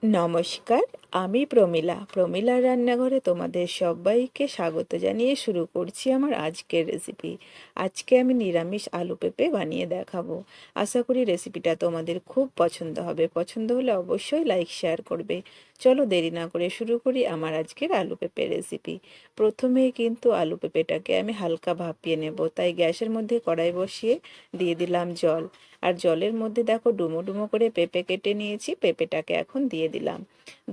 নমস্কার, আমি প্রমীলা রান্নাঘরে তোমাদের সবাইকে স্বাগত জানিয়ে শুরু করছি আমার আজকের রেসিপি। আজকে আমি নিরামিষ আলু পেঁপে বানিয়ে দেখাবো। আশা করি রেসিপিটা তোমাদের খুব পছন্দ হবে। পছন্দ হলে অবশ্যই লাইক শেয়ার করবে। চলো দেরি না করে শুরু করি আমার আজকের আলু পেঁপে রেসিপি। প্রথমেই কিন্তু আলু পেঁপেটাকে আমি হালকা ভাপিয়ে নেব, তাই গ্যাসের মধ্যে কড়াই বসিয়ে দিয়ে দিলাম জল। আর জলের মধ্যে দেখো ডুমো ডুমো করে পেঁপে কেটে নিয়েছি, পেঁপেটাকে এখন দিয়ে দিলাম।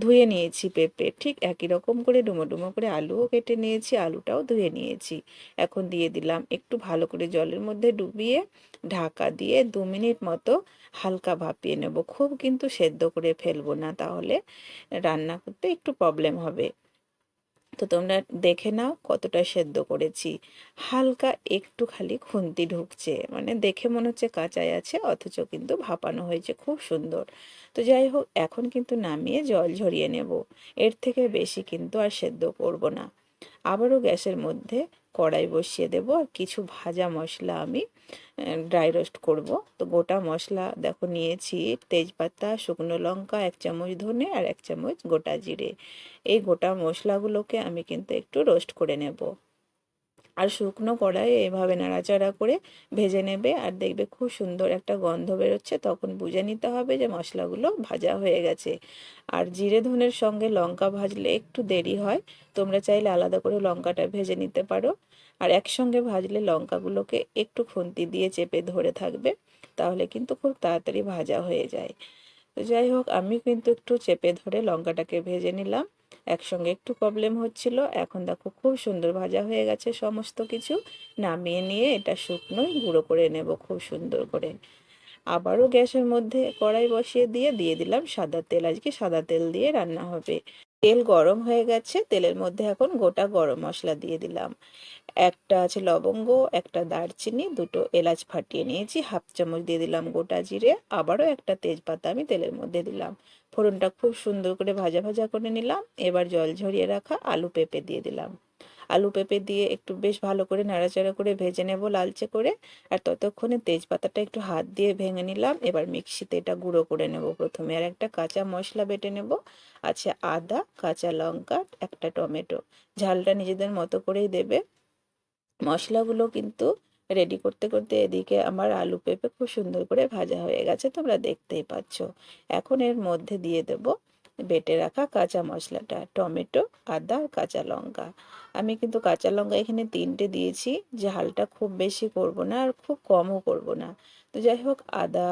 ধুয়ে নিয়েছি পেঁপে, ঠিক একই রকম করে ডুমো ডুমো করে আলুও কেটে নিয়েছি, আলুটাও ধুয়ে নিয়েছি। এখন দিয়ে দিলাম, একটু ভালো করে জলের মধ্যে ডুবিয়ে ঢাকা দিয়ে 2 মিনিট মতো হালকা ভাপিয়ে নেব। খুব কিন্তু সেদ্ধ করে ফেলবো না, তাহলে রান্না করতে একটু প্রবলেম হবে। তো তোমরা দেখে নাও কতটা সেদ্ধ করেছি। হালকা একটু খালি খুন্তি ঢুকছে, মানে দেখে মনে হচ্ছে কাঁচাই আছে, অথচ কিন্তু ভাপানো হয়েছে খুব সুন্দর। তো যাই হোক, এখন কিন্তু নামিয়ে জল ঝরিয়ে নেব। এর থেকে বেশি কিন্তু আর সেদ্ধ করব না। আবারও গ্যাসের মধ্যে কড়াই বসিয়ে দেব, আর কিছু ভাজা মশলা আমি ড্রাই রোস্ট করব। তো গোটা মশলা দেখো নিয়েছি, তেজপাতা, শুকনো লঙ্কা, 1 চামচ ধনে আর 1 চামচ গোটা জিরে। এই গোটা মশলাগুলোকে আমি কিন্তু একটু রোস্ট করে নেব। আর শুকনো কড়াইয়ে এভাবে নাড়াচাড়া করে ভেজে নেবে, আর দেখবে খুব সুন্দর একটা গন্ধ বেরোচ্ছে, তখন বুঝে নিতে হবে যে মশলাগুলো ভাজা হয়ে গেছে। আর জিরে ধনের সঙ্গে লঙ্কা ভাজলে একটু দেরি হয়, তোমরা চাইলে আলাদা করে লঙ্কাটা ভেজে নিতে পারো। আর একসঙ্গে ভাজলে লঙ্কাগুলোকে একটু খুন্তি দিয়ে চেপে ধরে থাকবে, তাহলে কিন্তু খুব তাড়াতাড়ি ভাজা হয়ে যায়। তো যাই হোক, আমি কিন্তু একটু চেপে ধরে লঙ্কাটাকে ভেজে নিলাম। একসঙ্গে একটু প্রবলেম হচ্ছিল, এখন দেখো খুব সুন্দর ভাজা হয়ে গেছে সমস্ত কিছু। নামিয়ে নিয়ে এটা শুকনোই গুঁড়ো করে নেব খুব সুন্দর করে। আবারও গ্যাসের মধ্যে কড়াই বসিয়ে দিয়ে দিয়ে দিলাম সাদা তেল। আজকে সাদা তেল দিয়ে রান্না হবে। তেল গরম হয়ে গেছে, তেলের মধ্যে এখন গোটা গরম মশলা দিয়ে দিলাম। একটা আছে লবঙ্গ, একটা দারচিনি, 2 এলাচ ফাটিয়ে নিয়েছি, 1/2 চামচ দিয়ে দিলাম গোটা জিরে, আবারও একটা তেজপাতা আমি তেলের মধ্যে দিলাম। ফোড়নটা খুব সুন্দর করে ভাজা ভাজা করে নিলাম। এবার জল ঝরিয়ে রাখা আলু পেঁপে দিয়ে দিলাম। আলু পেঁপে দিয়ে একটু বেশ ভালো করে নাড়াচাড়া করে ভেজে নেব লালচে করে। আর ততক্ষণে তেজপাতাটা একটু হাত দিয়ে ভেঙে নিলাম। এবার মিক্সিতে এটা গুঁড়ো করে নেব প্রথমে। আর একটা কাঁচা মশলা বেটে নেব। আছে আদা, কাঁচা লঙ্কা, একটা টমেটো। ঝালটা নিজেদের মতো করেই দেবে। মশলাগুলো কিন্তু রেডি করতে করতে এদিকে আমার আলু পেঁপে খুব সুন্দর করে ভাজা হয়ে গেছে, তোমরা দেখতেই পাচ্ছ। এখন এর মধ্যে দিয়ে দেব বেটে রাখা কাঁচা মশলাটা, টমেটো, আদা আর কাঁচা লঙ্কা। আমি কিন্তু কাঁচা লঙ্কা এখানে 3টে দিয়েছি। ঝালটা খুব বেশি করব না আর খুব কমও করব না। তো যাই হোক, আদা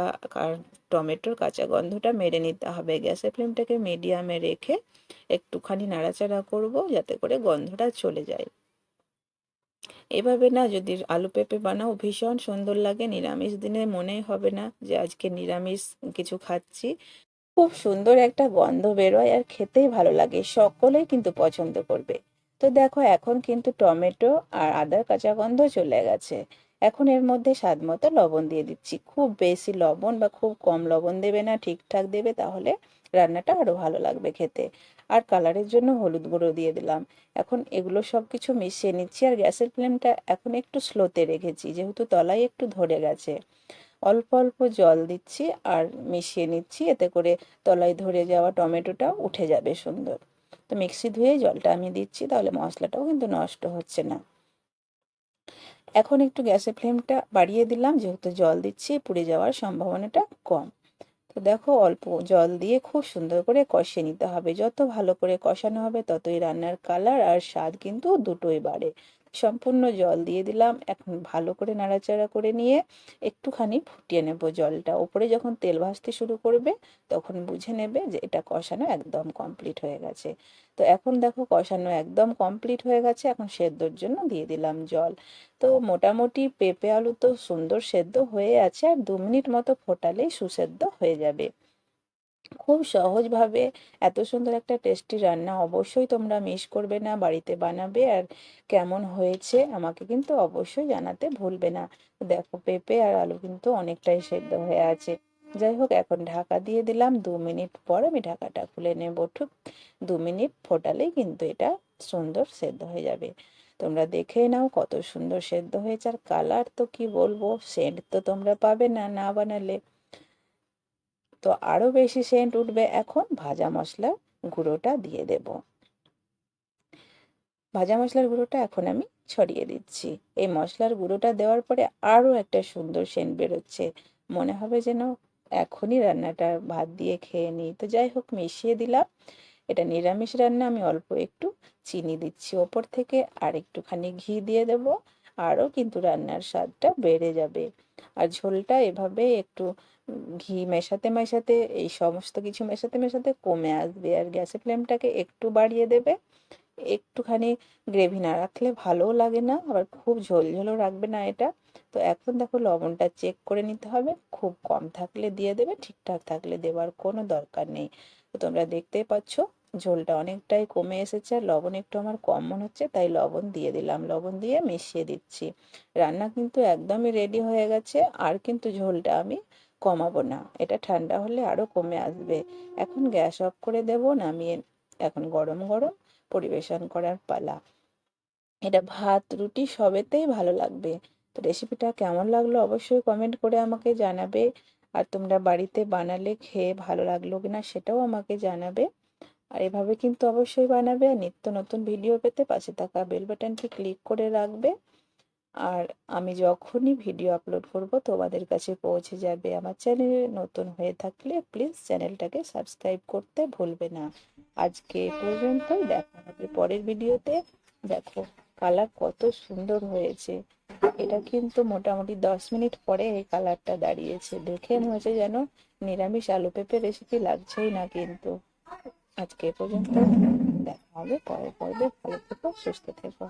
আর টমেটোর কাঁচা গন্ধটা মেরে নিতে হবে। গ্যাসের ফ্লেমটাকে মিডিয়ামে রেখে একটুখানি নাড়াচাড়া করব, যাতে করে গন্ধটা চলে যায়। এভাবে না যদি আলু পেঁপে বানাও, ভীষণ সুন্দর লাগে। নিরামিষ দিনে মনেই হবে না যে আজকে নিরামিষ কিছু খাচ্ছি। খুব সুন্দর একটা গন্ধ বেরোয় আর খেতেই ভালো লাগে, সকলেই কিন্তু পছন্দ করবে। তো দেখো, এখন কিন্তু টমেটো আর আদার কাঁচা গন্ধ চলে গেছে। এখন এর মধ্যে স্বাদ মতো লবণ দিয়ে দিচ্ছি। খুব বেশি লবণ বা খুব কম লবণ দেবে না, ঠিকঠাক দেবে, তাহলে রান্নাটা আরো ভালো লাগবে খেতে। আর কালারের জন্য হলুদ গুঁড়ো দিয়ে দিলাম। এখন এগুলো সব কিছু মিশিয়ে নিচ্ছি, আর গ্যাসের ফ্লেমটা এখন একটু স্লোতে রেখেছি, যেহেতু তলায় একটু ধরে গেছে। অল্প অল্প জল দিচ্ছি আর মিশিয়ে নিচ্ছি, এতে করে তলায় ধরে যাওয়া টমেটোটা উঠে যাবে সুন্দর। তো মিক্সি ধুয়ে জলটা আমি দিচ্ছি, তাহলে মশলাটাও কিন্তু নষ্ট হচ্ছে না। এখন একটু গ্যাসের ফ্লেমটা বাড়িয়ে দিলাম, যেহেতু জল দিচ্ছি পুড়ে যাওয়ার সম্ভাবনাটা কম। তো দেখো, অল্প জল দিয়ে খুব সুন্দর করে কষিয়ে নিতে হবে। যত ভালো করে কষানো হবে ততই রান্নার কালার আর স্বাদ কিন্তু দুটোই বাড়ে। সম্পূর্ণ জল দিয়ে দিলাম। এখন ভালো করে নাড়াচাড়া করে নিয়ে একটুখানি ফুটিয়ে নেব জলটা। ওপরে যখন তেল ভাসতে শুরু করবে, তখন বুঝে নেবে যে এটা কষানো একদম কমপ্লিট হয়ে গেছে। তো এখন দেখো, কষানো একদম কমপ্লিট হয়ে গেছে। এখন সেদ্ধর জন্য দিয়ে দিলাম জল। তো মোটামুটি পেঁপে আলু তো সুন্দর সেদ্ধ হয়ে আছে, আর 2 মিনিট মতো ফোটালেই সুসেদ্ধ হয়ে যাবে। খুব সহজভাবে এত সুন্দর একটা টেস্টি রান্না অবশ্যই তোমরা মিস করবে না, বাড়িতে বানাবে। আর কেমন হয়েছে আমাকে কিন্তু অবশ্যই জানাতে ভুলবে না। দেখো, পেঁপে আর আলু কিন্তু অনেকটাই সেদ্ধ হয়ে আছে। যাই হোক, এখন ঢাকা দিয়ে দিলাম। 2 মিনিট পর আমি ঢাকাটা খুলে নেব। ঠিক 2 মিনিট ফোটালেই কিন্তু এটা সুন্দর সেদ্ধ হয়ে যাবে। তোমরা দেখে নাও কত সুন্দর সেদ্ধ হয়েছে, আর কালার তো কি বলবো, সেন্ট তো তোমরা পাবে না না বানালে। তো আরও বেশি সেন্ট উঠবে। এখন ভাজা মশলার গুঁড়োটা দিয়ে দেব। ভাজা মশলার গুঁড়োটা এখন আমি ছড়িয়ে দিচ্ছি। এই মশলার গুঁড়োটা দেওয়ার পরে আরও একটা সুন্দর সেন্ট বেরোচ্ছে, মনে হবে যেন এখনই রান্নাটা ভাত দিয়ে খেয়ে নিই। তো যাই হোক, মিশিয়ে দিলাম। এটা নিরামিষ রান্না, আমি অল্প একটু চিনি দিচ্ছি ওপর থেকে, আর একটুখানি ঘি দিয়ে দেব। আরও কিন্তু রান্নার স্বাদটা বেড়ে যাবে। আর ঝোলটা এভাবে একটু ঘি মেশাতে মেশাতে, এই সমস্ত কিছু মেশাতে মেশাতে কমে আসবে। আর গ্যাসের ফ্লেমটাকে একটু বাড়িয়ে দেবে। একটুখানি গ্রেভি না রাখলে ভালোও লাগে না, আবার খুব ঝোল ঝোলও রাখবে না এটা। তো এখন দেখো লবণটা চেক করে নিতে হবে, খুব কম থাকলে দিয়ে দেবে, ঠিকঠাক থাকলে দেওয়ার কোনো দরকার নেই। তো তোমরা দেখতেই পাচ্ছ ঝোলটা অনেকটাই কমে এসেছে, আর লবণ একটু আমার কম মনে হচ্ছে, তাই লবণ দিয়ে দিলাম। লবণ দিয়ে মিশিয়ে দিচ্ছি। রান্না কিন্তু একদমই রেডি হয়ে গেছে। আর কিন্তু ঝোলটা আমি কমাবো না, এটা ঠান্ডা হলে আরও কমে আসবে। এখন গ্যাস অফ করে দেব, নামিয়ে এখন গরম গরম পরিবেশন করার পালা। এটা ভাত রুটি সবেতেই ভালো লাগবে। তো রেসিপিটা কেমন লাগলো অবশ্যই কমেন্ট করে আমাকে জানাবে। আর তোমরা বাড়িতে বানালে খেয়ে ভালো লাগলো কিনা সেটাও আমাকে জানাবে। আর এভাবে কিন্তু অবশ্যই বানাবে। আর নিত্য নতুন ভিডিও পেতে পাশে থাকা বেল বাটনটি ক্লিক করে রাখবে। আর আমি যখনই ভিডিও আপলোড করব তোমাদের কাছে পৌঁছে যাবে। আমার চ্যানেলে নতুন হয়ে থাকলে প্লিজ চ্যানেলটাকে সাবস্ক্রাইব করতে ভুলবে না। আজকে এ পর্যন্তই, দেখা হবে পরের ভিডিওতে। দেখো কালার কত সুন্দর হয়েছে। এটা কিন্তু মোটামুটি 10 মিনিট পরে এই কালারটা দাঁড়িয়েছে, দেখে মনে হচ্ছে যেন নিরামিষ আলু পেঁপে রেসিপি লাগছেই না কিন্তু। আজকে এ পর্যন্ত, দেখা হবে পরের পর্বে। ভালো থেকো, সুস্থ থেকো।